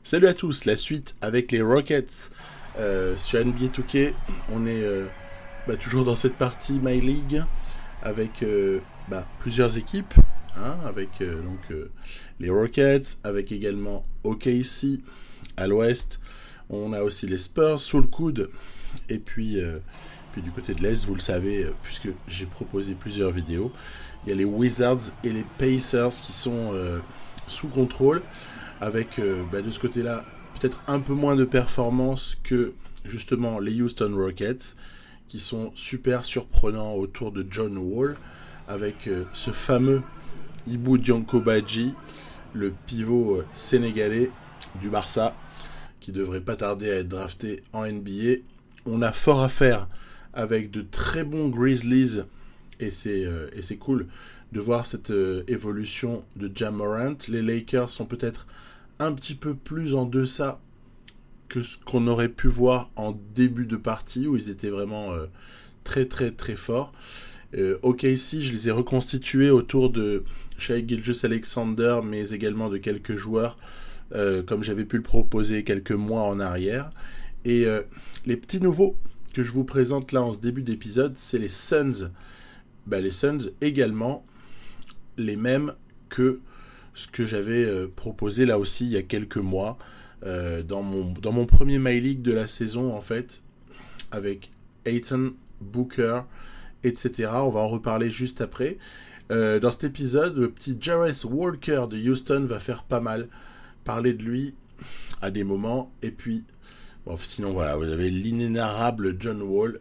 Salut à tous, la suite avec les Rockets sur NBA 2K. On est toujours dans cette partie My League avec plusieurs équipes, hein, avec les Rockets, avec également OKC à l'ouest. On a aussi les Spurs sous le coude. Et puis du côté de l'Est, vous le savez, puisque j'ai proposé plusieurs vidéos, il y a les Wizards et les Pacers qui sont sous contrôle, avec de ce côté-là peut-être un peu moins de performance que justement les Houston Rockets, qui sont super surprenants autour de John Wall, avec ce fameux Ibou Dianko Badji, le pivot sénégalais du Barça, qui devrait pas tarder à être drafté en NBA. On a fort à faire avec de très bons Grizzlies, et c'est cool de voir cette évolution de Ja Morant. Les Lakers sont peut-être un petit peu plus en deçà que ce qu'on aurait pu voir en début de partie, où ils étaient vraiment très très très forts. OKC, je les ai reconstitués autour de Shai Gilgeous-Alexander, mais également de quelques joueurs, comme j'avais pu le proposer quelques mois en arrière. Et les petits nouveaux que je vous présente là en ce début d'épisode, c'est les Suns. Les Suns également, les mêmes que ce que j'avais proposé là aussi il y a quelques mois, dans mon premier My League de la saison, en fait, avec Ayton, Booker, etc. On va en reparler juste après. Dans cet épisode, le petit Jarrett Walker de Houston va faire pas mal parler de lui à des moments. Et puis, sinon voilà, vous avez l'inénarrable John Wall,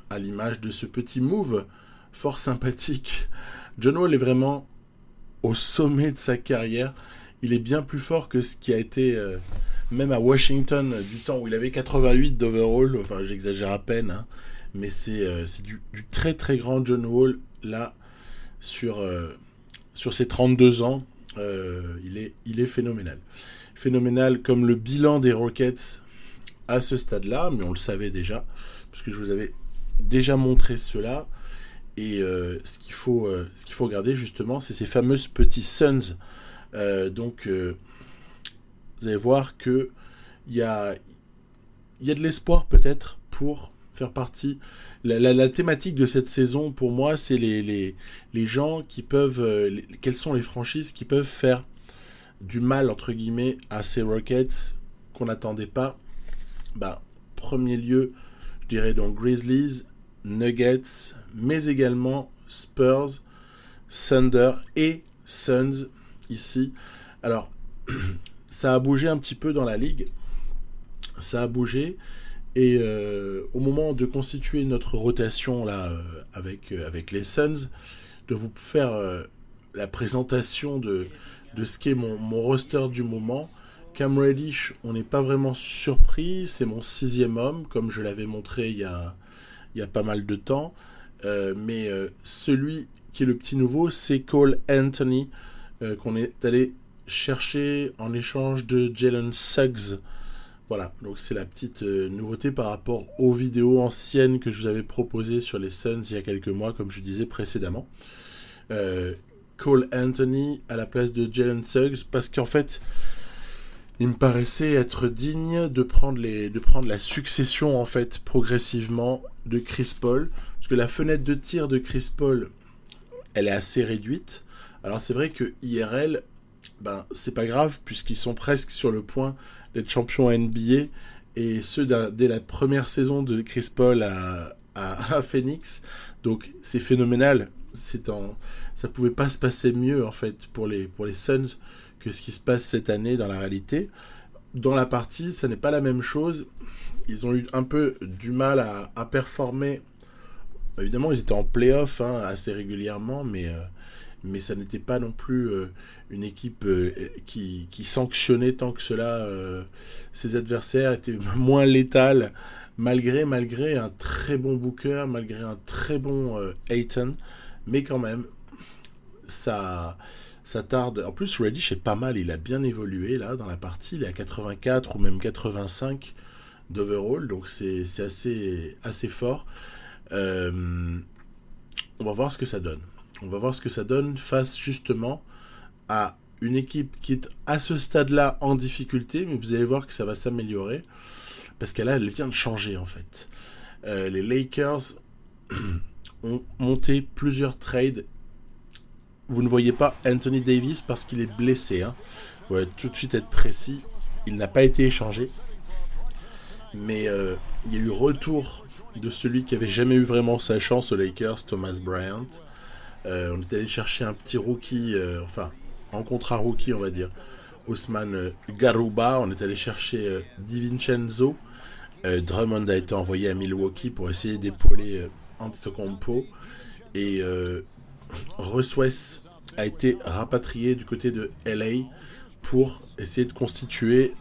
à l'image de ce petit move fort sympathique. John Wall est vraiment au sommet de sa carrière. Il est bien plus fort que ce qui a été même à Washington, du temps où il avait 88 d'overall. Enfin, j'exagère à peine, hein. Mais c'est du très très grand John Wall là sur ses 32 ans. Il est phénoménal. Phénoménal comme le bilan des Rockets à ce stade-là, mais on le savait déjà, parce que je vous avais déjà montré cela. Et ce qu'il faut regarder justement, c'est ces fameuses petits Suns. Vous allez voir que il y a de l'espoir peut-être pour faire partie. La thématique de cette saison, pour moi, c'est les gens qui peuvent... quelles sont les franchises qui peuvent faire du mal, entre guillemets, à ces Rockets qu'on n'attendait pas. Premier lieu, je dirais donc Grizzlies, Nuggets, mais également Spurs, Thunder et Suns ici. Alors, ça a bougé un petit peu dans la ligue. Ça a bougé. Et au moment de constituer notre rotation là, avec les Suns, de vous faire la présentation de ce qu'est mon roster du moment, Cam Reddish, on n'est pas vraiment surpris. C'est mon 6e homme, comme je l'avais montré il y a pas mal de temps. Mais celui qui est le petit nouveau, c'est Cole Anthony, qu'on est allé chercher en échange de Jalen Suggs. Voilà, donc c'est la petite nouveauté par rapport aux vidéos anciennes que je vous avais proposées sur les Suns il y a quelques mois, comme je disais précédemment. Cole Anthony à la place de Jalen Suggs, parce qu'en fait, il me paraissait être digne de prendre la succession, en fait, progressivement de Chris Paul, parce que la fenêtre de tir de Chris Paul, elle est assez réduite. Alors c'est vrai que IRL, c'est pas grave, puisqu'ils sont presque sur le point d'être champions NBA, et ce dès la première saison de Chris Paul à Phoenix. Donc c'est phénoménal. Ça pouvait pas se passer mieux, en fait, pour les Suns que ce qui se passe cette année dans la réalité. Dans la partie, ça n'est pas la même chose. Ils ont eu un peu du mal à performer. Évidemment, ils étaient en play-off assez régulièrement, mais ça n'était pas non plus une équipe qui sanctionnait tant que cela ses adversaires, étaient moins létales, malgré un très bon Booker, malgré un très bon Ayton, mais quand même, ça tarde. En plus, Reddish est pas mal, il a bien évolué là dans la partie, il est à 84 ou même 85 d'overall, donc c'est assez fort. On va voir ce que ça donne. On va voir ce que ça donne face justement à une équipe qui est à ce stade-là en difficulté, mais vous allez voir que ça va s'améliorer, parce qu'elle elle vient de changer en fait. Les Lakers ont monté plusieurs trades. Vous ne voyez pas Anthony Davis parce qu'il est blessé. Hein. Vous allez tout de suite être précis. Il n'a pas été échangé. Mais il y a eu retour de celui qui avait jamais eu vraiment sa chance aux Lakers, Thomas Bryant. On est allé chercher un petit rookie, en contrat rookie, on va dire, Ousmane Garuba. On est allé chercher DiVincenzo. Drummond a été envoyé à Milwaukee pour essayer d'épauler Antetokounmpo. Et Russ West a été rapatrié du côté de LA pour essayer de constituer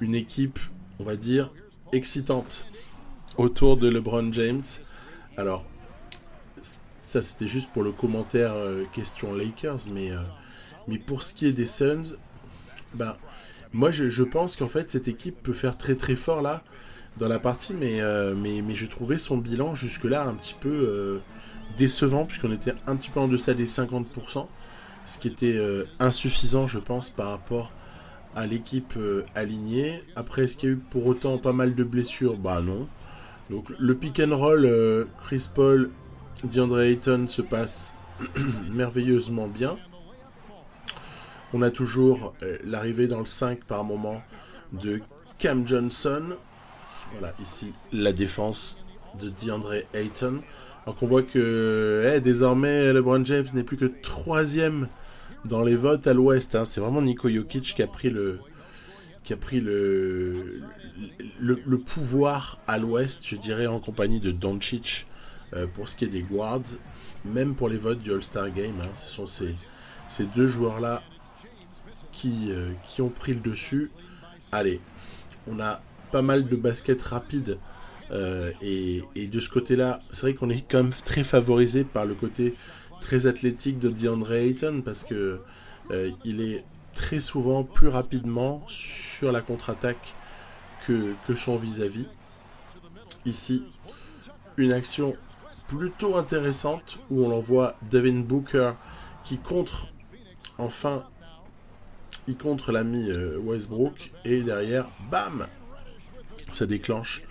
une équipe, on va dire, excitante autour de LeBron James. Alors, ça c'était juste pour le commentaire question Lakers, mais pour ce qui est des Suns, moi je pense qu'en fait cette équipe peut faire très très fort là dans la partie, mais je trouvais son bilan jusque-là un petit peu décevant, puisqu'on était un petit peu en deçà des 50%, ce qui était insuffisant je pense par rapport à l'équipe alignée. Après, est-ce qu'il y a eu pour autant pas mal de blessures? Non. Donc le pick and roll Chris Paul, DeAndre Ayton se passe merveilleusement bien. On a toujours l'arrivée dans le 5 par moment de Cam Johnson. Voilà, ici la défense de DeAndre Ayton. Donc on voit que désormais LeBron James n'est plus que 3e dans les votes à l'Ouest. Hein. C'est vraiment Niko Jokic qui a pris le pouvoir à l'Ouest, je dirais, en compagnie de Doncic pour ce qui est des guards, même pour les votes du All-Star Game. Hein. Ce sont ces deux joueurs-là qui ont pris le dessus. Allez, on a pas mal de basket rapide et de ce côté-là, c'est vrai qu'on est quand même très favorisé par le côté très athlétique de DeAndre Ayton, parce que il est très souvent plus rapidement sur la contre-attaque que son vis-à-vis. Ici, une action plutôt intéressante où on l'envoie Devin Booker qui contre l'ami Westbrook, et derrière, bam, ça déclenche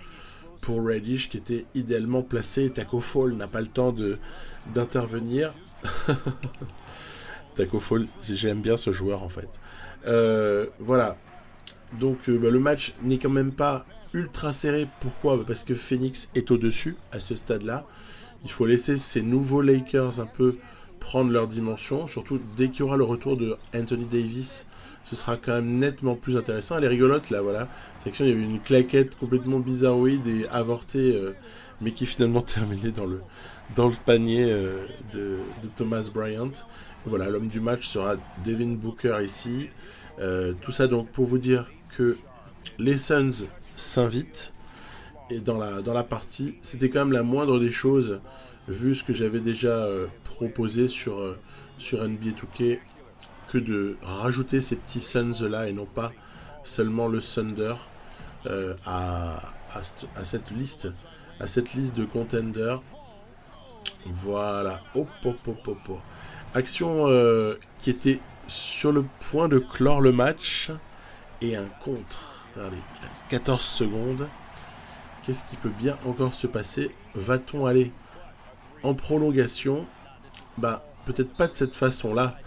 pour Reddish qui était idéalement placé. Taco Fall n'a pas le temps d'intervenir. Taco Fall, j'aime bien ce joueur en fait. Voilà. Donc le match n'est quand même pas ultra serré. Pourquoi ? Parce que Phoenix est au-dessus à ce stade-là. Il faut laisser ces nouveaux Lakers un peu prendre leur dimension. Surtout dès qu'il y aura le retour de Anthony Davis, ce sera quand même nettement plus intéressant. Elle est rigolote là, voilà. Cette action, il y avait une claquette complètement bizarroïde et avortée, mais qui finalement terminait dans le panier de Thomas Bryant. Voilà, l'homme du match sera Devin Booker ici. Tout ça donc pour vous dire que les Suns s'invitent et dans la partie. C'était quand même la moindre des choses vu ce que j'avais déjà proposé sur NBA 2K, que de rajouter ces petits Suns là et non pas seulement le Thunder à cette liste de contenders. Voilà. Hop. Action qui était sur le point de clore le match, et un contre. Allez, 14 secondes. Qu'est-ce qui peut bien encore se passer? Va-t-on aller en prolongation? Peut-être pas de cette façon-là,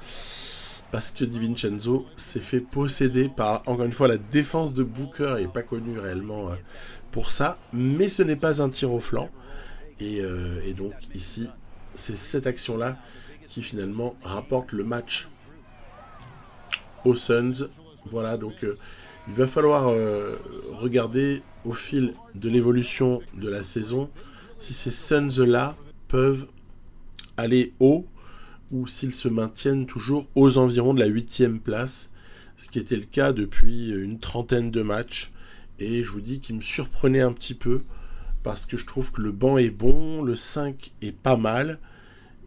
parce que DiVincenzo s'est fait posséder par, encore une fois, la défense de Booker, et pas connu réellement pour ça, mais ce n'est pas un tir au flanc, et donc ici, c'est cette action-là qui finalement rapporte le match aux Suns. Voilà, donc il va falloir regarder au fil de l'évolution de la saison si ces Suns-là peuvent aller haut, ou s'ils se maintiennent toujours aux environs de la 8e place, ce qui était le cas depuis une trentaine de matchs. Et je vous dis qu'il me surprenait un petit peu, parce que je trouve que le banc est bon, le 5 est pas mal,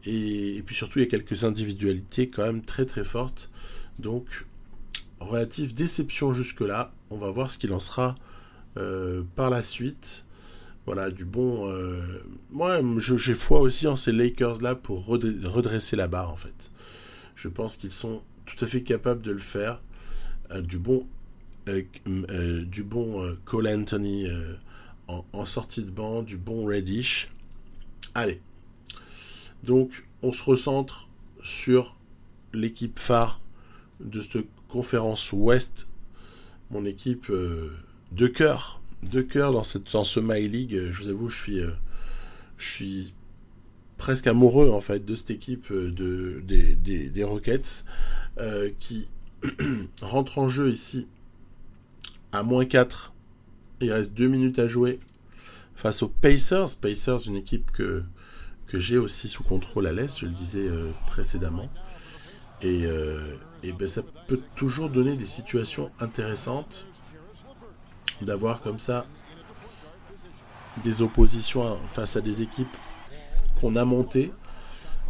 et puis surtout il y a quelques individualités quand même très très fortes. Donc relative déception jusque-là. On va voir ce qu'il en sera par la suite. Voilà, du bon... Moi, j'ai foi aussi en ces Lakers-là pour redresser la barre, en fait. Je pense qu'ils sont tout à fait capable de le faire. Du bon Cole Anthony en sortie de banc, du bon Reddish. Allez. Donc, on se recentre sur l'équipe phare de cette conférence Ouest. Mon équipe de cœur. Dans ce My League. Je vous avoue, je suis presque amoureux en fait de cette équipe des Rockets qui rentre en jeu ici à -4. Il reste 2 minutes à jouer face aux Pacers. Pacers, une équipe que j'ai aussi sous contrôle à l'Est, je le disais précédemment. Et ben ça peut toujours donner des situations intéressantes d'avoir comme ça des oppositions face à des équipes qu'on a montées,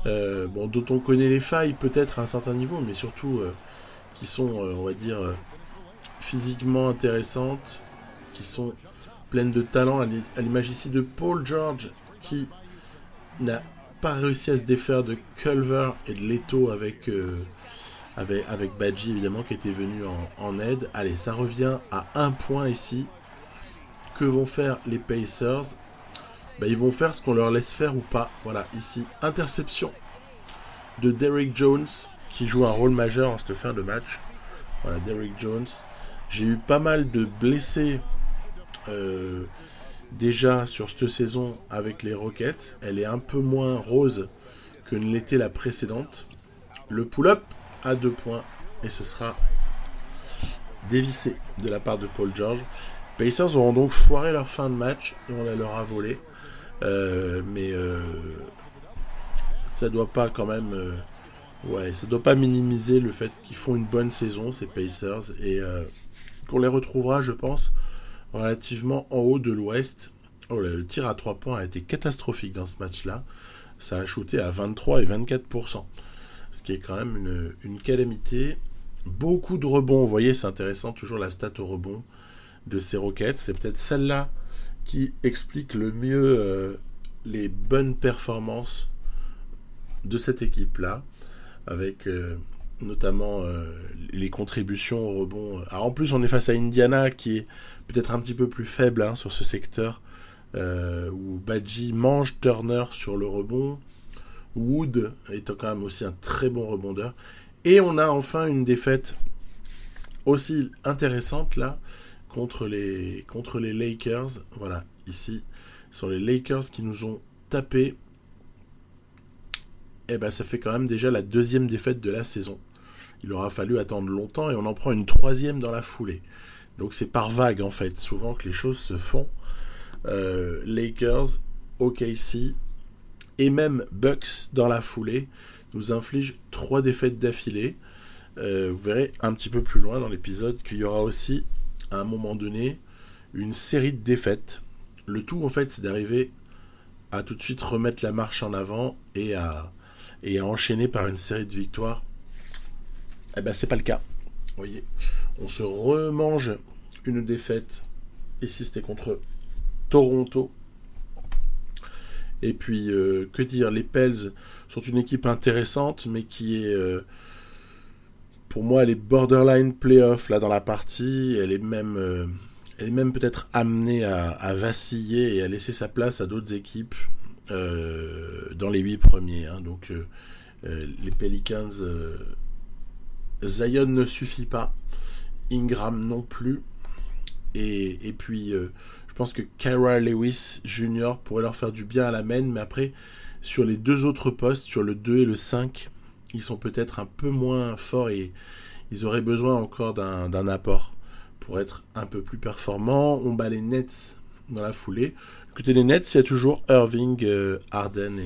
dont on connaît les failles peut-être à un certain niveau, mais surtout qui sont, on va dire, physiquement intéressantes, qui sont pleines de talent, à l'image ici de Paul George, qui n'a pas réussi à se défaire de Culver et de Leto avec Badji, évidemment, qui était venu en aide. Allez, ça revient à 1 point ici. Que vont faire les Pacers? Ils vont faire ce qu'on leur laisse faire ou pas. Voilà, ici, interception de Derrick Jones, qui joue un rôle majeur en cette fin de match. Voilà, Derrick Jones. J'ai eu pas mal de blessés déjà sur cette saison avec les Rockets. Elle est un peu moins rose que ne l'était la précédente. Le pull-up à 2 points et ce sera dévissé de la part de Paul George. Pacers auront donc foiré leur fin de match et on la leur a volé. Mais ça doit pas quand même ça doit pas minimiser le fait qu'ils font une bonne saison, ces Pacers, et qu'on les retrouvera, je pense, relativement en haut de l'Ouest. Le tir à 3 points a été catastrophique dans ce match-là. Ça a shooté à 23 et 24%. Ce qui est quand même une calamité. Beaucoup de rebonds, vous voyez, c'est intéressant, toujours la stat au rebond de ces Rockets. C'est peut-être celle-là qui explique le mieux les bonnes performances de cette équipe-là, avec notamment les contributions au rebond. Alors en plus, on est face à Indiana, qui est peut-être un petit peu plus faible sur ce secteur, où Badji mange Turner sur le rebond. Wood est quand même aussi un très bon rebondeur. Et on a enfin une défaite aussi intéressante là, contre les Lakers. Voilà, ici, ce sont les Lakers qui nous ont tapé. Et ça fait quand même déjà la 2e défaite de la saison. Il aura fallu attendre longtemps et on en prend une 3e dans la foulée. Donc c'est par vague en fait, souvent que les choses se font. Lakers, OKC et même Bucks dans la foulée nous infligent 3 défaites d'affilée. Vous verrez un petit peu plus loin dans l'épisode qu'il y aura aussi, à un moment donné, une série de défaites. Le tout, en fait, c'est d'arriver à tout de suite remettre la marche en avant et à enchaîner par une série de victoires. C'est pas le cas. Vous voyez, on se remange une défaite. Ici, c'était contre Toronto. Et puis, que dire, les Pels sont une équipe intéressante, mais qui est, pour moi, elle est borderline playoff là dans la partie. Elle est même peut-être amenée à vaciller et à laisser sa place à d'autres équipes dans les 8 premiers. Donc, les Pelicans, Zion ne suffit pas, Ingram non plus, et puis je pense que Kyra Lewis Jr. pourrait leur faire du bien à la main, mais après, sur les 2 autres postes, sur le 2 et le 5, ils sont peut-être un peu moins forts et ils auraient besoin encore d'un apport pour être un peu plus performants. On bat les Nets dans la foulée. Du côté des Nets, il y a toujours Irving, Harden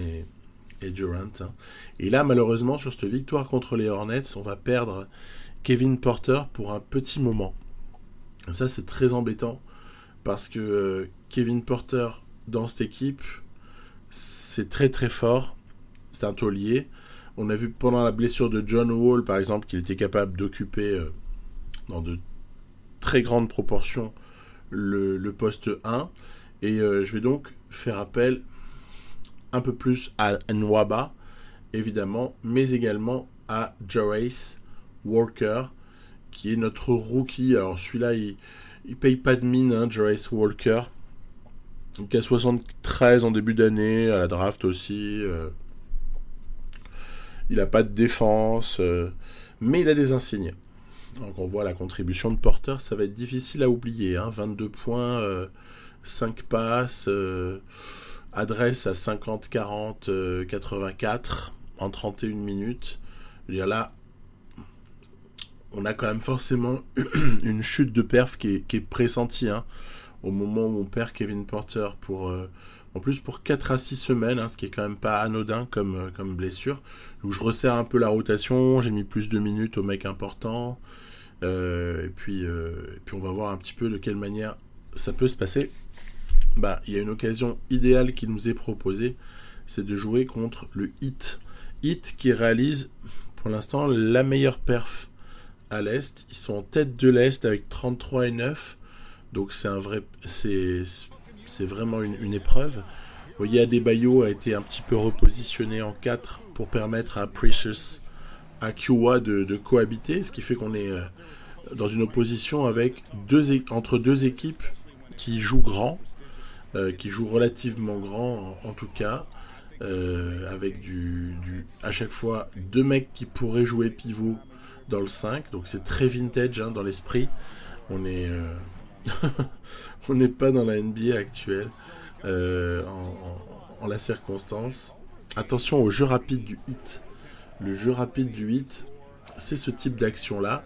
et Durant. Et là, malheureusement, sur cette victoire contre les Hornets, on va perdre Kevin Porter pour un petit moment. Ça, c'est très embêtant parce que Kevin Porter, dans cette équipe, c'est très très fort. C'est un taulier. On a vu pendant la blessure de John Wall, par exemple, qu'il était capable d'occuper dans de très grandes proportions le poste 1. Et je vais donc faire appel un peu plus à Nwaba, évidemment, mais également à Jarace Walker, qui est notre rookie. Alors celui-là, il paye pas de mine, hein, Jarace Walker. Donc à 73 en début d'année, à la draft aussi. Il n'a pas de défense, mais il a des insignes. Donc on voit la contribution de Porter, ça va être difficile à oublier. Hein, 22 points, 5 passes, adresse à 50, 40, 84 en 31 minutes. Je veux dire, là, on a quand même forcément une chute de perf qui est pressentie. Hein, au moment où on perd Kevin Porter en plus pour 4 à 6 semaines, hein, ce qui est quand même pas anodin comme blessure. Donc je resserre un peu la rotation, j'ai mis plus de minutes aux mecs importants, et puis on va voir un petit peu de quelle manière ça peut se passer. Bah, il y a une occasion idéale qui nous est proposée, c'est de jouer contre le Heat. Heat qui réalise pour l'instant la meilleure perf à l'Est. Ils sont en tête de l'Est avec 33 et 9. Donc c'est vraiment une épreuve. Vous voyez, Adebayo a été un petit peu repositionné en 4 pour permettre à Precious Achiuwa de cohabiter, ce qui fait qu'on est dans une opposition avec entre deux équipes qui jouent grand, qui jouent relativement grand en tout cas, avec à chaque fois 2 mecs qui pourraient jouer pivot dans le 5, donc c'est très vintage, hein, dans l'esprit. On est on n'est pas dans la NBA actuelle en la circonstance. Attention au jeu rapide du Heat. Le jeu rapide du Heat, c'est ce type d'action là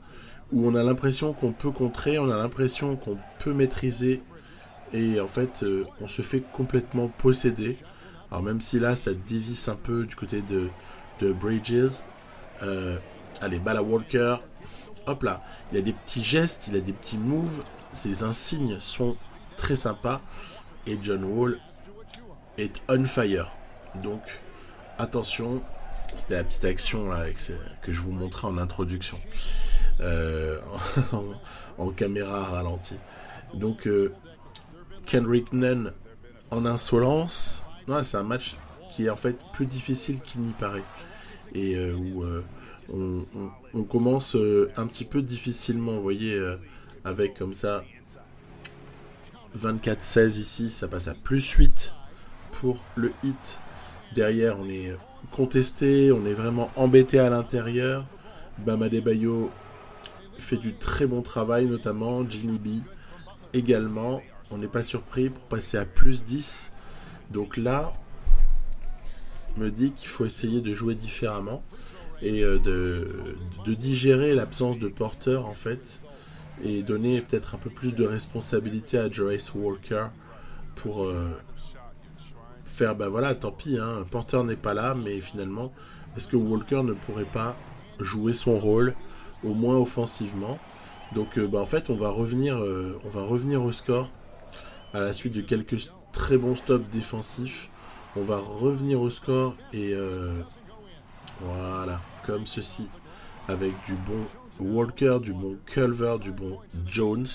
où on a l'impression qu'on peut contrer, on a l'impression qu'on peut maîtriser, et en fait on se fait complètement posséder. Alors même si là ça dévisse un peu du côté de Bridges, allez, balle à Walker, hop là, il a des petits gestes, il a des petits moves, ses insignes sont très sympas, et John Wall est on fire. Donc attention, c'était la petite action là, que je vous montrais en introduction, en caméra ralentie. Donc Kendrick Nunn en insolence. Ouais, c'est un match qui est en fait plus difficile qu'il n'y paraît, et où on commence un petit peu difficilement, vous voyez, avec comme ça 24-16 ici, ça passe à plus 8 pour le Heat. Derrière, on est contesté, on est vraiment embêté à l'intérieur. Bam Adebayo fait du très bon travail, notamment Jimmy B également. On n'est pas surpris pour passer à plus 10. Donc là, me dit qu'il faut essayer de jouer différemment et de digérer l'absence de Porter en fait, et donner peut-être un peu plus de responsabilité à Jarace Walker pour faire, bah voilà, tant pis, hein, Porter n'est pas là, mais finalement, est-ce que Walker ne pourrait pas jouer son rôle, au moins offensivement? Donc en fait, on va revenir au score à la suite de quelques très bons stops défensifs. On va revenir au score, et voilà, comme ceci, avec du bon Walker, du bon Culver, du bon Jones,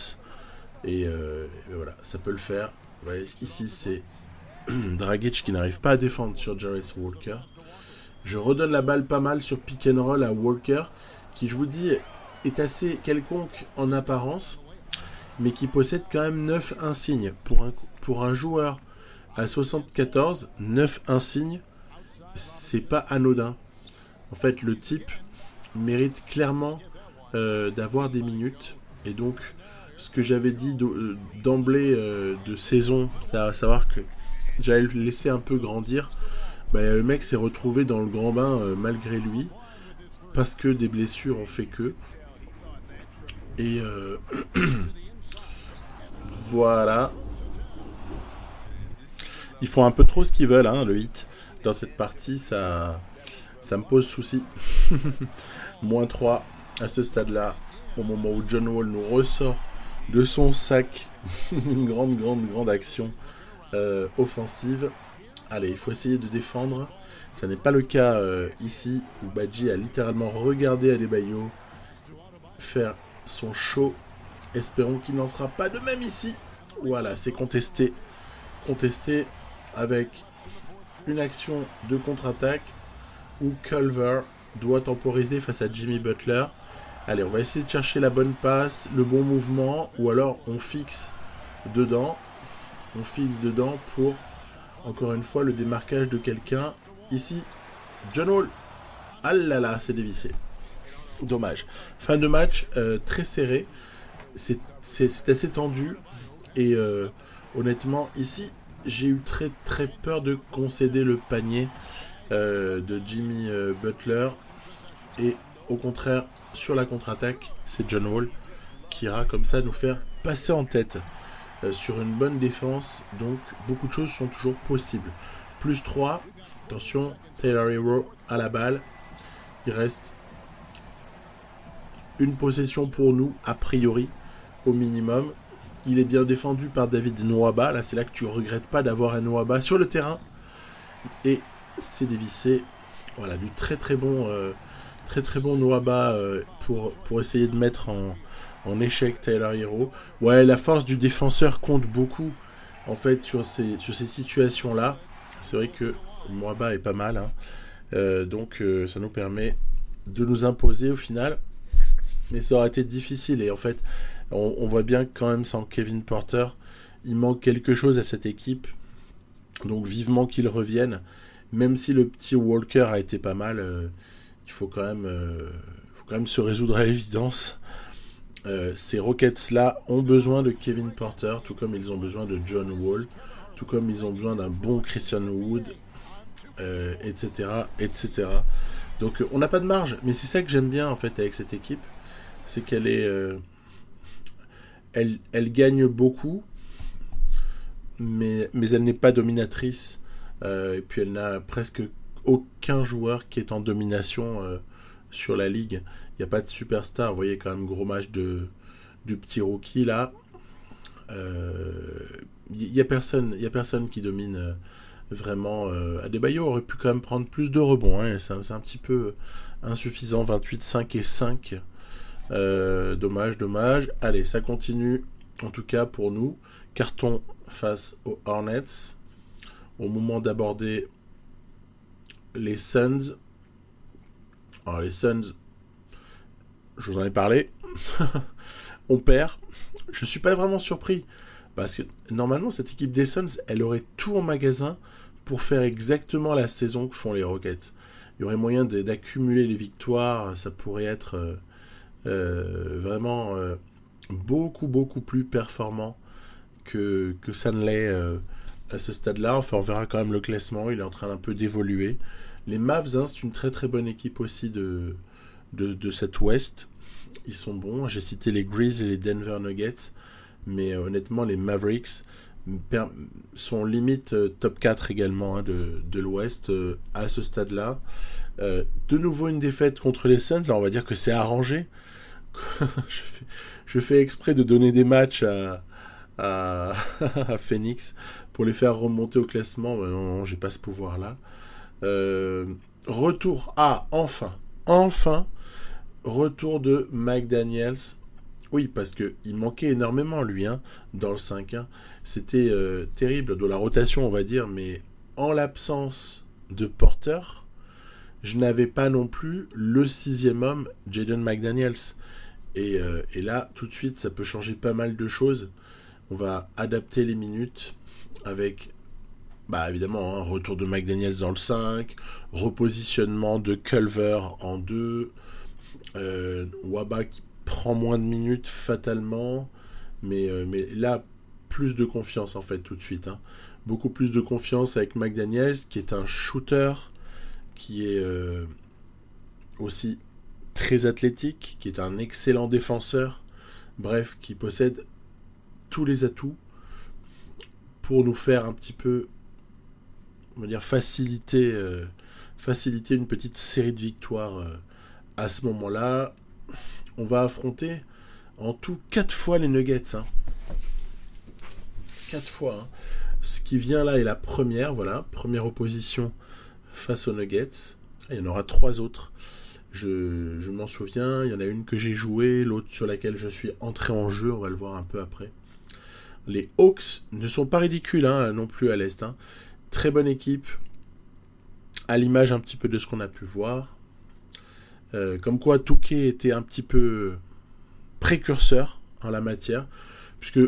et voilà, ça peut le faire. Vous voyez, ici c'est Dragic qui n'arrive pas à défendre sur Jarace Walker. Je redonne la balle pas mal sur pick and roll à Walker, qui, je vous dis, est assez quelconque en apparence, mais qui possède quand même 9 insignes. Pour un joueur à 74, 9 insignes, c'est pas anodin. En fait, le type mérite clairement d'avoir des minutes, et donc ce que j'avais dit d'emblée de saison, c'est à savoir que j'allais le laisser un peu grandir, bah, le mec s'est retrouvé dans le grand bain malgré lui, parce que des blessures ont fait que, et voilà, ils font un peu trop ce qu'ils veulent, hein, le Heat dans cette partie, ça me pose souci. Moins 3 à ce stade-là, au moment où John Wall nous ressort de son sac une grande action offensive. Allez, il faut essayer de défendre. Ça n'est pas le cas ici, où Badji a littéralement regardé Adebayo faire son show. Espérons qu'il n'en sera pas de même ici. Voilà, c'est contesté avec une action de contre-attaque où Culver doit temporiser face à Jimmy Butler. Allez, on va essayer de chercher la bonne passe, le bon mouvement, ou alors on fixe dedans. On fixe dedans pour, encore une fois, le démarquage de quelqu'un. Ici, John Wall. Ah là là, c'est dévissé. Dommage. Fin de match, très serré. C'est assez tendu. Et honnêtement, ici, j'ai eu très très peur de concéder le panier de Jimmy Butler. Et au contraire, sur la contre-attaque, c'est John Wall qui ira comme ça nous faire passer en tête sur une bonne défense. Donc beaucoup de choses sont toujours possibles. Plus 3, attention, Taylor Hero à la balle. Il reste une possession pour nous, a priori, au minimum. Il est bien défendu par David Nwaba. Là, c'est là que tu regrettes pas d'avoir un Nwaba sur le terrain. Et c'est dévissé. Voilà, du très très bon Nwaba pour essayer de mettre en échec Taylor Hero. Ouais, la force du défenseur compte beaucoup en fait sur ces situations-là. C'est vrai que Nwaba est pas mal. Hein. Donc ça nous permet de nous imposer au final. Mais ça aurait été difficile. Et en fait, on voit bien que quand même sans Kevin Porter, il manque quelque chose à cette équipe. Donc vivement qu'il revienne. Même si le petit Walker a été pas mal, il faut quand même se résoudre à l'évidence. Ces Rockets-là ont besoin de Kevin Porter, tout comme ils ont besoin de John Wall, tout comme ils ont besoin d'un bon Christian Wood, etc., etc. Donc on n'a pas de marge, mais c'est ça que j'aime bien en fait avec cette équipe, c'est qu'elle elle gagne beaucoup, mais elle n'est pas dominatrice, et puis elle n'a presque aucun joueur qui est en domination sur la ligue. Il n'y a pas de superstar. Vous voyez quand même gros match du petit rookie là. Il n'y a personne qui domine vraiment. Adebayo aurait pu quand même prendre plus de rebonds. Hein. C'est un petit peu insuffisant. 28, 5 et 5. Dommage. Allez, ça continue. En tout cas pour nous. Carton face aux Hornets. Au moment d'aborder les Suns. Alors les Suns, je vous en ai parlé. On perd. Je suis pas vraiment surpris. Parce que normalement, cette équipe des Suns, elle aurait tout en magasin pour faire exactement la saison que font les Rockets. Il y aurait moyen d'accumuler les victoires. Ça pourrait être vraiment beaucoup plus performant que ça ne l'est à ce stade-là. Enfin, on verra quand même le classement. Il est en train d'un peu d'évoluer. Les Mavs, hein, c'est une très très bonne équipe aussi de cette Ouest. Ils sont bons. J'ai cité les Grizz et les Denver Nuggets. Mais honnêtement, les Mavericks sont limite top 4 également hein, de l'Ouest à ce stade-là. De nouveau une défaite contre les Suns. Alors on va dire que c'est arrangé. je fais exprès de donner des matchs à Phoenix pour les faire remonter au classement. Mais non, j'ai pas ce pouvoir-là. Retour enfin retour de McDaniels. Oui, parce qu'il manquait énormément lui hein, dans le 5-1. C'était terrible de la rotation on va dire, mais en l'absence de Porter, je n'avais pas non plus le 6e homme, Jaden McDaniels. Et là, tout de suite, ça peut changer pas mal de choses. On va adapter les minutes avec évidemment, retour de McDaniels dans le 5, repositionnement de Culver en 2, Nwaba qui prend moins de minutes fatalement, mais là, plus de confiance en fait tout de suite. Hein. Beaucoup plus de confiance avec McDaniels qui est un shooter, qui est aussi très athlétique, qui est un excellent défenseur, bref, qui possède tous les atouts pour nous faire un petit peu on va dire faciliter une petite série de victoires à ce moment-là. On va affronter en tout 4 fois les Nuggets. 4 fois. Hein. Ce qui vient là est la première, voilà, première opposition face aux Nuggets. Il y en aura 3 autres. Je m'en souviens, il y en a une que j'ai jouée, l'autre sur laquelle je suis entré en jeu, on va le voir un peu après. Les Hawks ne sont pas ridicules hein, non plus à l'Est. Hein. Très bonne équipe, à l'image un petit peu de ce qu'on a pu voir. Comme quoi Touquet était un petit peu précurseur en la matière, puisque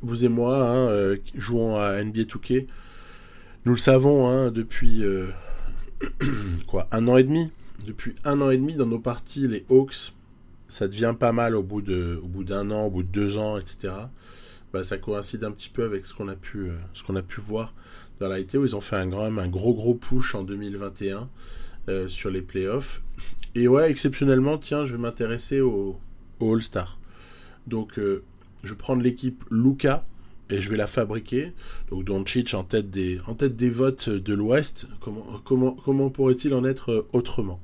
vous et moi, hein, jouons à NBA Touquet, nous le savons hein, depuis un an et demi. Depuis un an et demi, dans nos parties, les Hawks, ça devient pas mal au bout d'un an, au bout de 2 ans, etc. Bah, ça coïncide un petit peu avec ce qu'on a pu voir dans la ITO. Ils ont fait un gros push en 2021 sur les playoffs. Et ouais, exceptionnellement, tiens, je vais m'intéresser au All-Star. Donc, je vais prendre l'équipe Luka et je vais la fabriquer. Donc, Doncic en tête des votes de l'Ouest. Comment pourrait-il en être autrement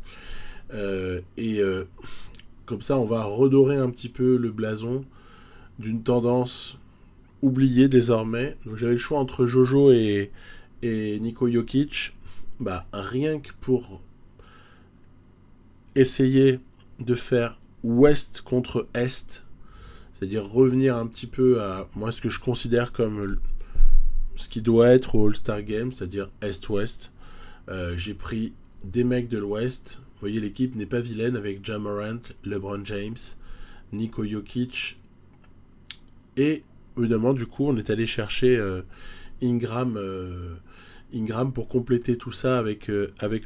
comme ça, on va redorer un petit peu le blason d'une tendance oubliée désormais. Donc, j'avais le choix entre Jojo et Niko Jokic. Bah, rien que pour essayer de faire Ouest contre Est, c'est-à-dire revenir un petit peu à moi ce que je considère comme ce qui doit être au All-Star Game, c'est-à-dire Est-Ouest. J'ai pris des mecs de l'Ouest. Vous voyez, l'équipe n'est pas vilaine avec Ja Morant, LeBron James, Niko Jokic. Et évidemment, du coup, on est allé chercher Ingram pour compléter tout ça avec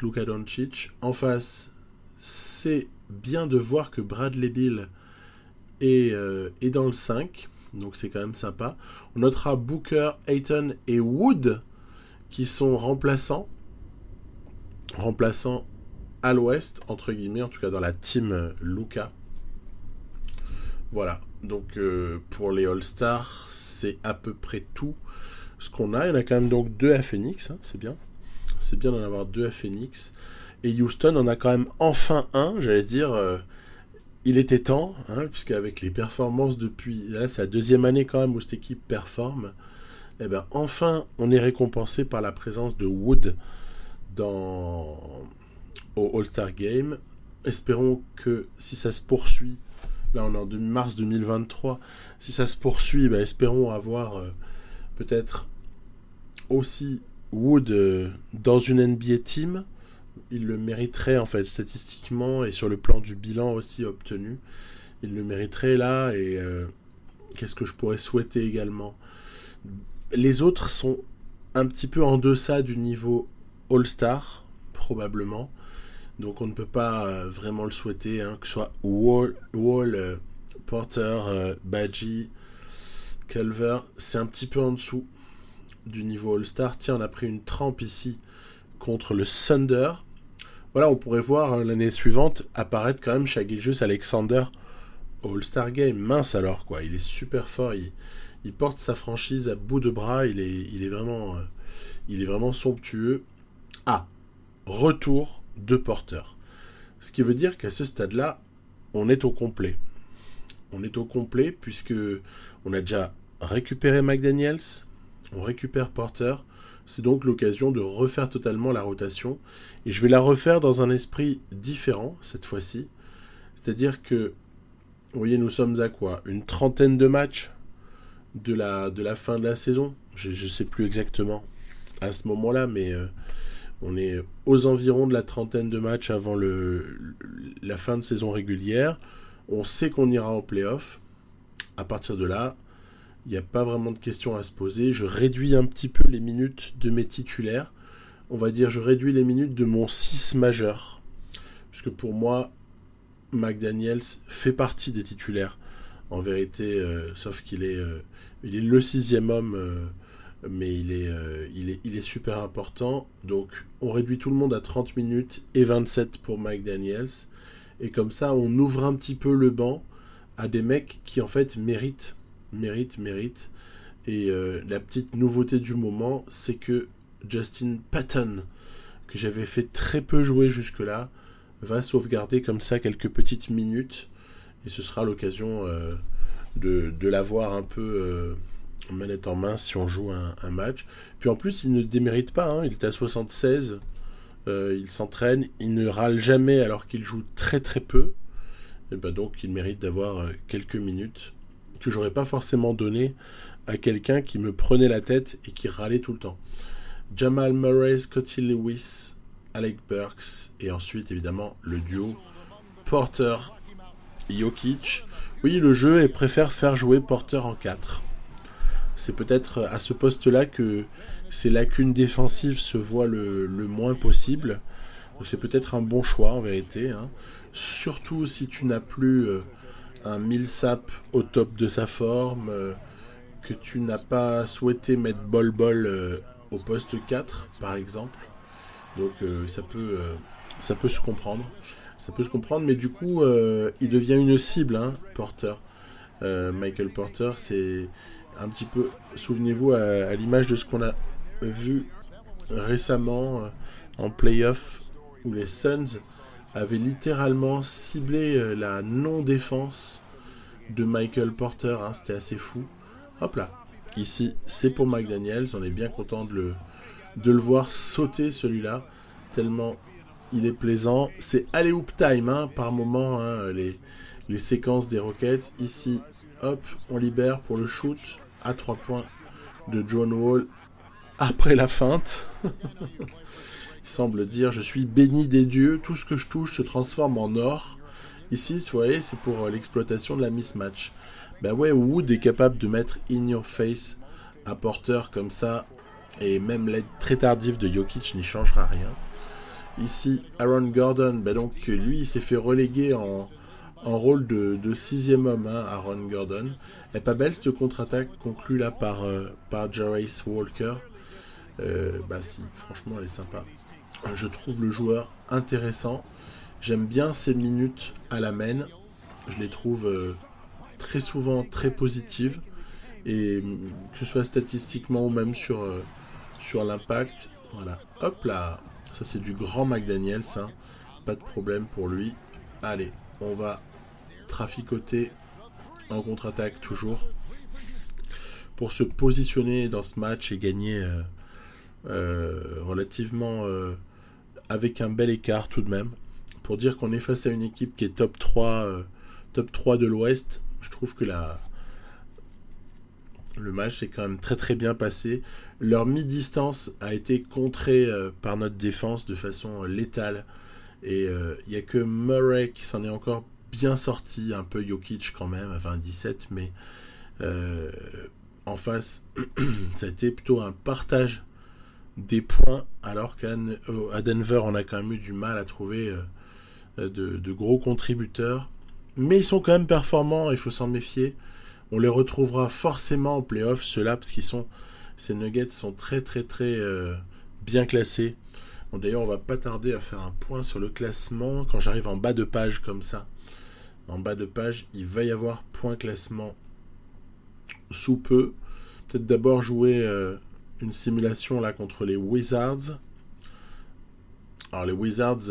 Luka Doncic. En face, c'est bien de voir que Bradley Beal est dans le 5. Donc c'est quand même sympa. On notera Booker, Ayton et Wood qui sont remplaçants à l'ouest, entre guillemets, en tout cas dans la team Luka. Voilà, donc pour les All-Stars, c'est à peu près tout ce qu'on a. Il y en a quand même donc 2 à Phoenix, hein, c'est bien. C'est bien d'en avoir 2 à Phoenix. Et Houston en a quand même enfin un, j'allais dire, il était temps, hein, puisqu'avec les performances depuis... Là, c'est la 2e année quand même où cette équipe performe. Et bien enfin, on est récompensé par la présence de Wood au All-Star Game. Espérons que si ça se poursuit, là on est en mars 2023, si ça se poursuit, espérons avoir peut-être aussi Wood dans une NBA team. Il le mériterait en fait statistiquement et sur le plan du bilan aussi obtenu. Il le mériterait là et qu'est-ce que je pourrais souhaiter également. Les autres sont un petit peu en deçà du niveau All-Star, probablement. Donc on ne peut pas vraiment le souhaiter, hein, que ce soit Wall Porter, Badgie, Culver, c'est un petit peu en dessous du niveau All-Star. Tiens, on a pris une trempe ici contre le Thunder. Voilà, on pourrait voir l'année suivante apparaître quand même Shai Gilgeous-Alexander au All-Star Game. Mince alors, quoi. Il est super fort. Il porte sa franchise à bout de bras. Il est vraiment somptueux. Ah, retour de Porter. Ce qui veut dire qu'à ce stade-là, on est au complet. On est au complet puisque on a déjà récupéré McDaniels, on récupère Porter. C'est donc l'occasion de refaire totalement la rotation. Et je vais la refaire dans un esprit différent, cette fois-ci. C'est-à-dire que, vous voyez, nous sommes à quoi ? Une 30aine de matchs de la fin de la saison. Je ne sais plus exactement à ce moment-là, mais on est aux environs de la 30aine de matchs avant la fin de saison régulière. On sait qu'on ira en play-off. À partir de là, il n'y a pas vraiment de questions à se poser. Je réduis un petit peu les minutes de mes titulaires. On va dire, je réduis les minutes de mon 6 majeur. Puisque pour moi, McDaniels fait partie des titulaires. En vérité, sauf qu'il est le 6e homme, mais il est super important. Donc, on réduit tout le monde à 30 minutes et 27 pour McDaniels. Et comme ça, on ouvre un petit peu le banc à des mecs qui, en fait, méritent. Et la petite nouveauté du moment, c'est que Justin Patton, que j'avais fait très peu jouer jusque-là, va sauvegarder comme ça quelques petites minutes. Et ce sera l'occasion de l'avoir un peu manette en main si on joue un match. Puis en plus, il ne démérite pas, hein, il est à 76, il s'entraîne, il ne râle jamais alors qu'il joue très très peu. Et donc il mérite d'avoir quelques minutes que j'aurais pas forcément donné à quelqu'un qui me prenait la tête et qui râlait tout le temps. Jamal Murray, Scottie Lewis, Alec Burks, et ensuite évidemment le duo Porter-Jokic. Oui, le jeu préfère faire jouer Porter en 4. C'est peut-être à ce poste-là que ses lacunes défensives se voient le moins possible. Donc c'est peut-être un bon choix en vérité. Hein. Surtout si tu n'as plus un Millsap au top de sa forme, que tu n'as pas souhaité mettre Bol au poste 4 par exemple. Donc ça peut se comprendre. Ça peut se comprendre, mais du coup, il devient une cible, hein, Porter. Michael Porter, c'est un petit peu, souvenez-vous, à l'image de ce qu'on a vu récemment en playoff, où les Suns avaient littéralement ciblé la non-défense de Michael Porter. Hein, c'était assez fou. Hop là. Ici, c'est pour McDaniels. On est bien content de le voir sauter, celui-là. Tellement il est plaisant. C'est alley-oop time, hein, par moment, hein, les séquences des Rockets. Ici, hop, on libère pour le shoot à 3 points de John Wall après la feinte. Il semble dire, je suis béni des dieux, tout ce que je touche se transforme en or. Ici, vous voyez, c'est pour l'exploitation de la mismatch. Ben ouais, Wood est capable de mettre in your face à Porter comme ça, et même l'aide très tardive de Jokic n'y changera rien. Ici, Aaron Gordon, ben donc lui, il s'est fait reléguer en rôle de 6e homme, hein, Aaron Gordon. Elle est pas belle cette contre-attaque conclue là par Jarace Walker. Bah si, franchement, elle est sympa. Je trouve le joueur intéressant. J'aime bien ses minutes à la main. Je les trouve très souvent très positives. Et que ce soit statistiquement ou même sur l'impact. Voilà, hop là. Ça, c'est du grand McDaniels. Hein. Pas de problème pour lui. Allez, on va traficoter en contre-attaque toujours. Pour se positionner dans ce match et gagner relativement avec un bel écart tout de même. Pour dire qu'on est face à une équipe qui est top 3 de l'Ouest, je trouve que le match s'est quand même très très bien passé. Leur mi-distance a été contrée par notre défense de façon létale. Et il n'y a que Murray qui s'en est encore bien sorti, un peu Jokic quand même, à 20-17, mais en face, ça a été plutôt un partage des points, alors qu'à Denver, on a quand même eu du mal à trouver de gros contributeurs. Mais ils sont quand même performants, il faut s'en méfier. On les retrouvera forcément en playoff, ceux-là, parce ces Nuggets sont très très très bien classés. Bon, d'ailleurs, on va pas tarder à faire un point sur le classement. Quand j'arrive en bas de page comme ça, en bas de page, il va y avoir point classement sous peu. Peut-être d'abord jouer une simulation là contre les Wizards. Alors les Wizards,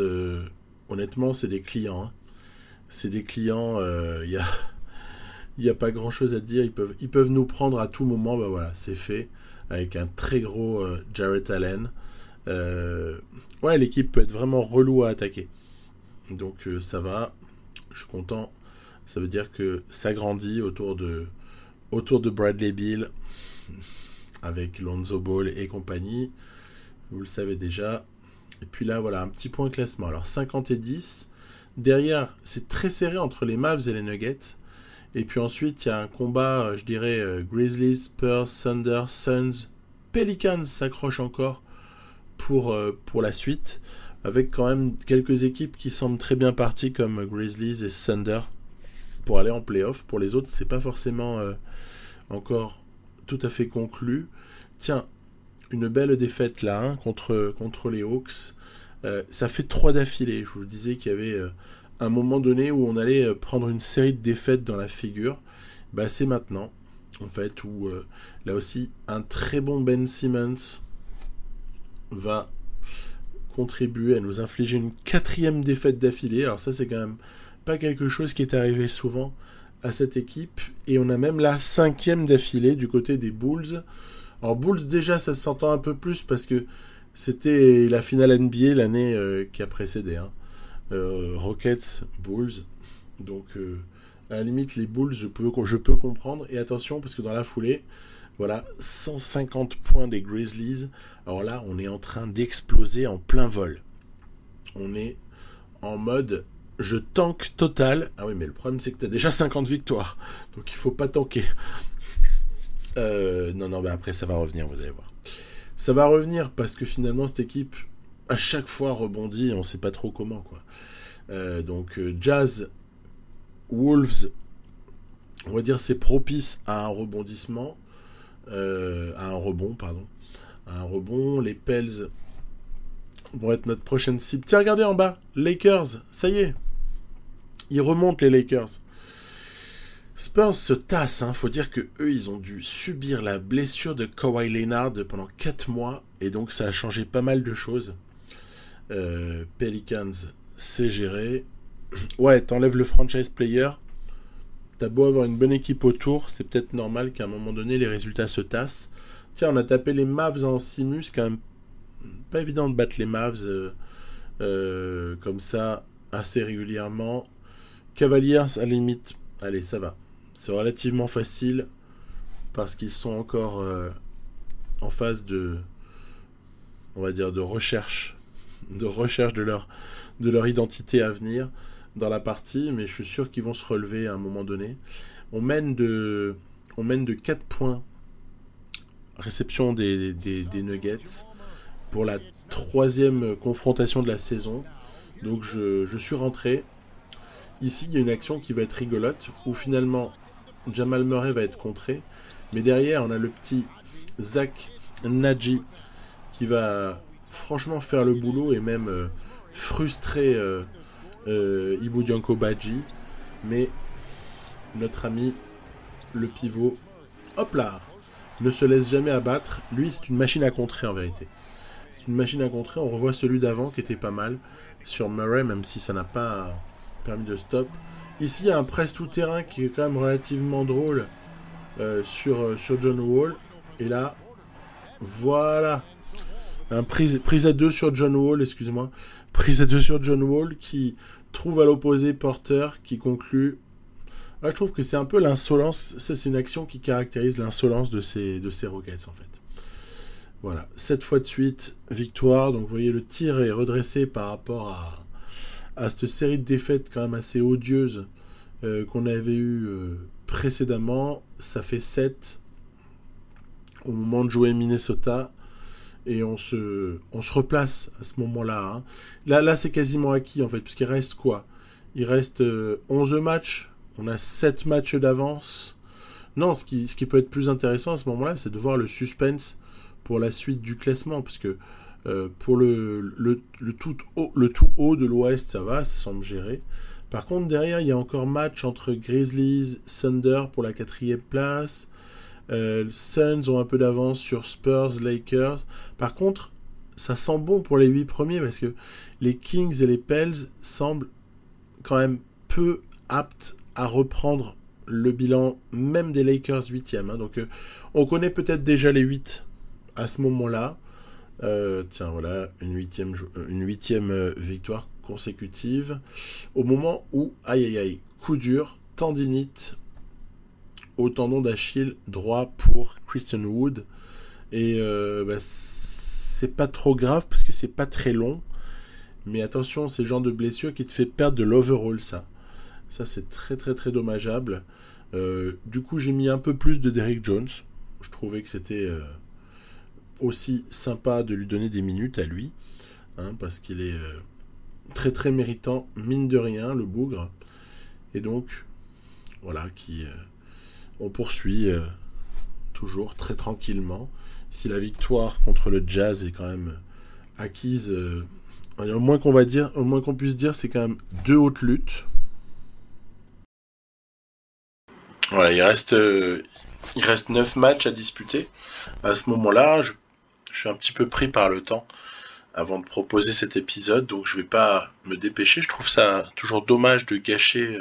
honnêtement, c'est des clients. Hein. C'est des clients, il y a pas grand chose à dire. Ils peuvent nous prendre à tout moment. Bah voilà, c'est fait. Avec un très gros Jarrett Allen. Ouais, l'équipe peut être vraiment relou à attaquer. Donc ça va. Je suis content. Ça veut dire que ça grandit autour de Bradley Beal. Avec Lonzo Ball et compagnie. Vous le savez déjà. Et puis là, voilà, un petit point classement. Alors 50 et 10. Derrière, c'est très serré entre les Mavs et les Nuggets. Et puis ensuite, il y a un combat, je dirais, Grizzlies, Spurs, Thunder, Suns, Pelicans s'accrochent encore pour la suite. Avec quand même quelques équipes qui semblent très bien parties, comme Grizzlies et Thunder, pour aller en playoff. Pour les autres, c'est pas forcément encore tout à fait conclu. Tiens, une belle défaite là, hein, contre les Hawks. Ça fait 3 d'affilée. Je vous disais qu'il y avait un moment donné où on allait prendre une série de défaites dans la figure. Bah, c'est maintenant, en fait, où là aussi, un très bon Ben Simmons va contribuer à nous infliger une 4e défaite d'affilée. Alors ça, c'est quand même pas quelque chose qui est arrivé souvent à cette équipe. Et on a même la 5e d'affilée du côté des Bulls. Alors Bulls, déjà, ça s'entend un peu plus parce que c'était la finale NBA l'année qui a précédé. Hein. Rockets, Bulls. Donc, à la limite, les Bulls, je peux comprendre. Et attention, parce que dans la foulée, voilà, 150 points des Grizzlies. Alors là, on est en train d'exploser en plein vol. On est en mode je tank total. Ah oui, mais le problème c'est que t'as déjà 50 victoires, donc il faut pas tanker. Non, bah après ça va revenir, vous allez voir. Ça va revenir parce que finalement cette équipe à chaque fois rebondit et on sait pas trop comment, quoi. Donc Jazz, Wolves, on va dire c'est propice à un rebondissement, à un rebond, pardon. À un rebond, les Pels vont être notre prochaine cible. Tiens, regardez en bas, Lakers, ça y est. Ils remontent les Lakers. Spurs se tassent, faut dire que eux ils ont dû subir la blessure de Kawhi Leonard pendant 4 mois et donc ça a changé pas mal de choses. Pelicans, c'est géré. Ouais, t'enlèves le franchise player, t'as beau avoir une bonne équipe autour, c'est peut-être normal qu'à un moment donné les résultats se tassent. Tiens, on a tapé les Mavs en simus, quand même pas évident de battre les Mavs comme ça assez régulièrement. Cavaliers, à la limite, allez, ça va. C'est relativement facile parce qu'ils sont encore en phase de, on va dire, de recherche de leur identité à venir dans la partie, mais je suis sûr qu'ils vont se relever à un moment donné. On mène de 4 points, réception des Nuggets pour la 3e confrontation de la saison. Donc je suis rentré. Ici, il y a une action qui va être rigolote, où finalement, Jamal Murray va être contré, mais derrière, on a le petit Zach Nnaji qui va franchement faire le boulot et même frustrer Ibu Dianko Badji, mais notre ami, le pivot, hop là, ne se laisse jamais abattre. Lui, c'est une machine à contrer en vérité. C'est une machine à contrer. On revoit celui d'avant qui était pas mal sur Murray, même si ça n'a pas permis de stop. Ici, il y a un press tout-terrain qui est quand même relativement drôle sur John Wall. Et là, voilà. Prise à 2 sur John Wall, excuse-moi. Prise à 2 sur John Wall qui trouve à l'opposé Porter qui conclut. Là, je trouve que c'est un peu l'insolence. Ça, c'est une action qui caractérise l'insolence de ces Rockets, en fait. Voilà. 7 fois de suite, victoire. Donc, vous voyez, le tir est redressé par rapport à cette série de défaites quand même assez odieuse qu'on avait eue précédemment. Ça fait 7 au moment de jouer Minnesota et on se replace à ce moment-là. Là, c'est quasiment acquis en fait, puisqu'il reste quoi ? Il reste 11 matchs, on a 7 matchs d'avance. Non, ce qui peut être plus intéressant à ce moment-là, c'est de voir le suspense pour la suite du classement, parce que pour le tout haut de l'Ouest, ça va, ça semble gérer. Par contre, derrière, il y a encore match entre Grizzlies, Thunder pour la 4e place. Suns ont un peu d'avance sur Spurs, Lakers. Par contre, ça sent bon pour les 8 premiers parce que les Kings et les Pels semblent quand même peu aptes à reprendre le bilan même des Lakers 8e. Donc, on connaît peut-être déjà les 8 à ce moment-là. Tiens, voilà, une huitième victoire consécutive. Au moment où, aïe, coup dur, tendinite au tendon d'Achille droit pour Christian Wood. Et c'est pas trop grave parce que c'est pas très long. Mais attention, c'est le genre de blessure qui te fait perdre de l'overall, ça. Ça, c'est très, très, très dommageable. Du coup, j'ai mis un peu plus de Derrick Jones. Je trouvais que c'était aussi sympa de lui donner des minutes à lui. Parce qu'il est très, très méritant, mine de rien, le bougre. Et donc, voilà, on poursuit toujours très tranquillement. Si la victoire contre le Jazz est quand même acquise, au moins qu'on puisse dire, c'est quand même 2 hautes luttes. Voilà, il reste 9 matchs à disputer. À ce moment-là, je suis un petit peu pris par le temps avant de proposer cet épisode, donc je vais pas me dépêcher. Je trouve ça toujours dommage de gâcher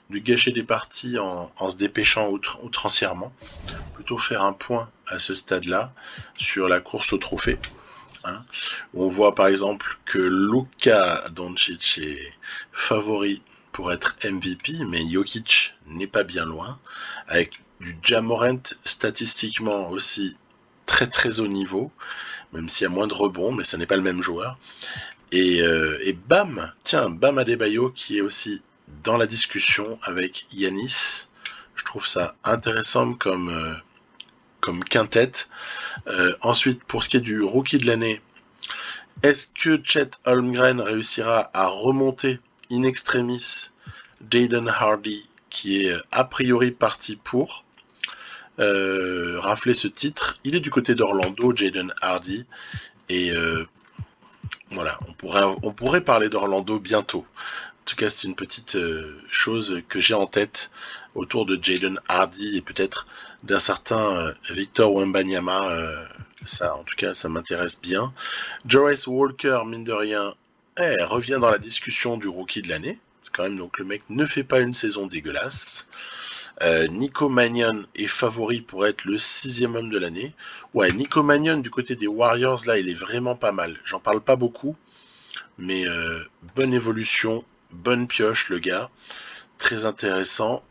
des parties en se dépêchant outrancièrement. Plutôt faire un point à ce stade-là sur la course au trophée. Où on voit par exemple que Luka Doncic est favori pour être MVP, mais Jokic n'est pas bien loin, avec du Ja Morant statistiquement aussi très très haut niveau, même s'il y a moins de rebonds, mais ça n'est pas le même joueur. Et Bam, tiens, Bam Adebayo qui est aussi dans la discussion avec Yanis. Je trouve ça intéressant comme quintette. Ensuite, pour ce qui est du rookie de l'année, est-ce que Chet Holmgren réussira à remonter in extremis Jaden Hardy, qui est a priori parti pour rafler ce titre? Il est du côté d'Orlando, Jaden Hardy, et voilà, on pourrait parler d'Orlando bientôt. En tout cas, c'est une petite chose que j'ai en tête autour de Jaden Hardy et peut-être d'un certain Victor Wembanyama. Ça, en tout cas, ça m'intéresse bien. Jarace Walker, mine de rien, revient dans la discussion du rookie de l'année. Quand même, donc le mec ne fait pas une saison dégueulasse. Nico Mannion est favori pour être le 6e homme de l'année. Ouais, Nico Mannion du côté des Warriors, là, il est vraiment pas mal. J'en parle pas beaucoup, mais bonne évolution, bonne pioche, le gars. Très intéressant.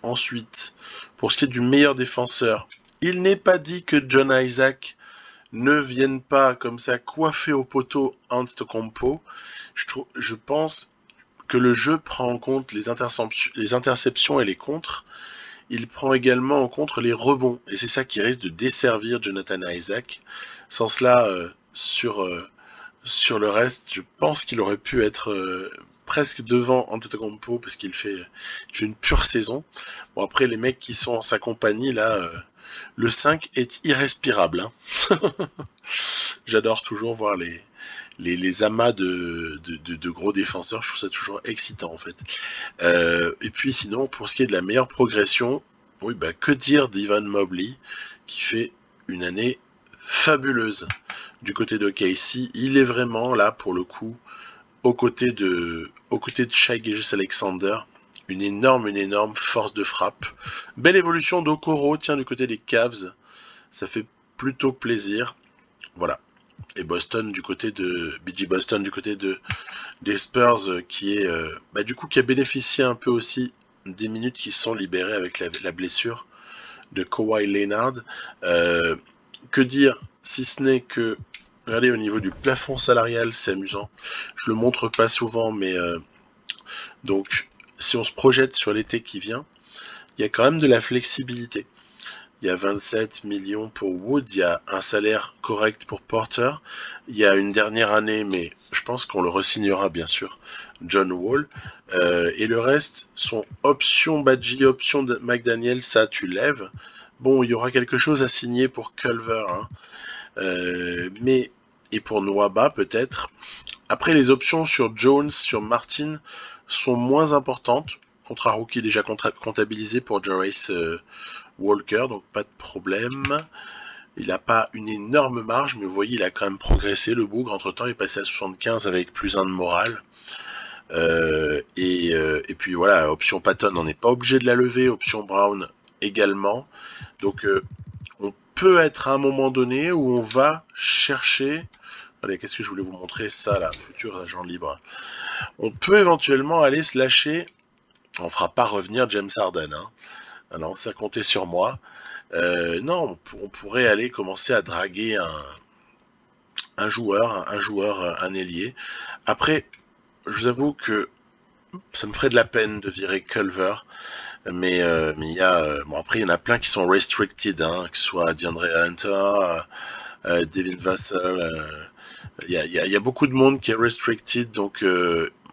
Ensuite, pour ce qui est du meilleur défenseur, il n'est pas dit que John Isaac ne vienne pas comme ça coiffer au poteau Antetokounmpo. Je pense que le jeu prend en compte les interceptions et les contres. Il prend également en compte les rebonds. Et c'est ça qui risque de desservir Jonathan Isaac. Sans cela, sur le reste, je pense qu'il aurait pu être presque devant Antetokounmpo parce qu'il fait une pure saison. Bon, après, les mecs qui sont en sa compagnie, là, le 5 est irrespirable. Hein. J'adore toujours voir les amas de gros défenseurs, je trouve ça toujours excitant en fait. Et puis sinon, pour ce qui est de la meilleure progression, oui, bah, que dire d'Evan Mobley, qui fait une année fabuleuse du côté de KC. Il est vraiment là pour le coup aux côtés de Shai Gilgeous-Alexander, une énorme force de frappe. Belle évolution d'Okoro, tiens, du côté des Cavs, ça fait plutôt plaisir. Voilà. Et Boston du côté de BG Boston du côté des Spurs qui est du coup qui a bénéficié un peu aussi des minutes qui sont libérées avec la blessure de Kawhi Leonard. Que dire si ce n'est que regardez au niveau du plafond salarial, c'est amusant. Je le montre pas souvent, mais donc si on se projette sur l'été qui vient, il y a quand même de la flexibilité. Il y a 27 millions pour Wood, il y a un salaire correct pour Porter, il y a une dernière année, mais je pense qu'on le re-signera bien sûr, John Wall, et le reste sont option Badgie, option McDaniel, ça tu lèves. Bon, il y aura quelque chose à signer pour Culver, hein. Et pour Nwaba peut-être. Après, les options sur Jones, sur Martin sont moins importantes, contrat rookie déjà comptabilisé pour Jarace Walker, donc pas de problème. Il n'a pas une énorme marge, mais vous voyez, il a quand même progressé. Le bougre, entre-temps, est passé à 75 avec plus 1 de morale. Et puis voilà, option Patton, on n'est pas obligé de la lever. Option Brown également. Donc on peut être à un moment donné où on va chercher... Allez, qu'est-ce que je voulais vous montrer? Ça, là, futur agent libre. On peut éventuellement aller se lâcher... On fera pas revenir James Harden, hein. Alors, ça comptait sur moi. Non, on pourrait aller commencer à draguer un joueur, un ailier. Après, je vous avoue que ça me ferait de la peine de virer Culver, mais il y a bon après il y en a plein qui sont restricted, hein, que ce soit DeAndre Hunter, Devin Vassell, il y a beaucoup de monde qui est restricted, donc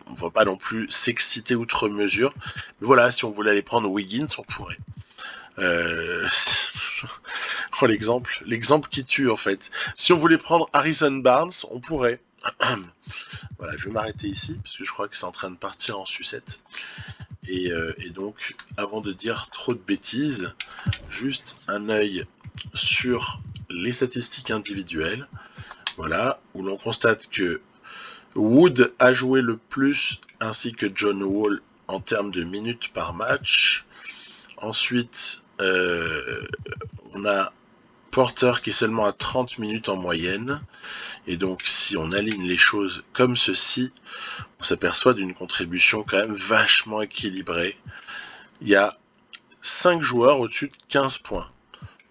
on va pas non plus s'exciter outre mesure. Mais voilà, si on voulait aller prendre Wiggins, on pourrait. Oh, l'exemple qui tue en fait. Si on voulait prendre Harrison Barnes, on pourrait. Voilà, je vais m'arrêter ici parce que je crois que c'est en train de partir en sucette. Et donc, avant de dire trop de bêtises, juste un œil sur les statistiques individuelles. Voilà, où l'on constate que Wood a joué le plus, ainsi que John Wall en termes de minutes par match. Ensuite, on a Porter qui est seulement à 30 minutes en moyenne. Et donc, si on aligne les choses comme ceci, on s'aperçoit d'une contribution quand même vachement équilibrée. Il y a 5 joueurs au-dessus de 15 points.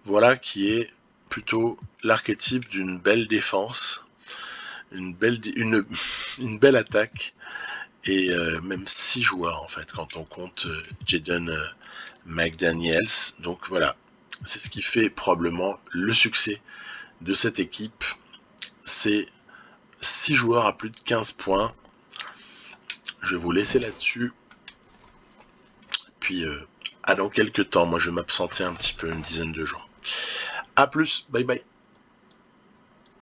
Voilà qui est plutôt l'archétype d'une belle défense. une belle attaque. Et même 6 joueurs en fait, quand on compte Jaden McDaniels. Donc voilà, c'est ce qui fait probablement le succès de cette équipe. C'est 6 joueurs à plus de 15 points. Je vais vous laisser là-dessus. Puis à dans quelques temps, moi je vais m'absenter un petit peu, une dizaine de jours. A plus, bye bye.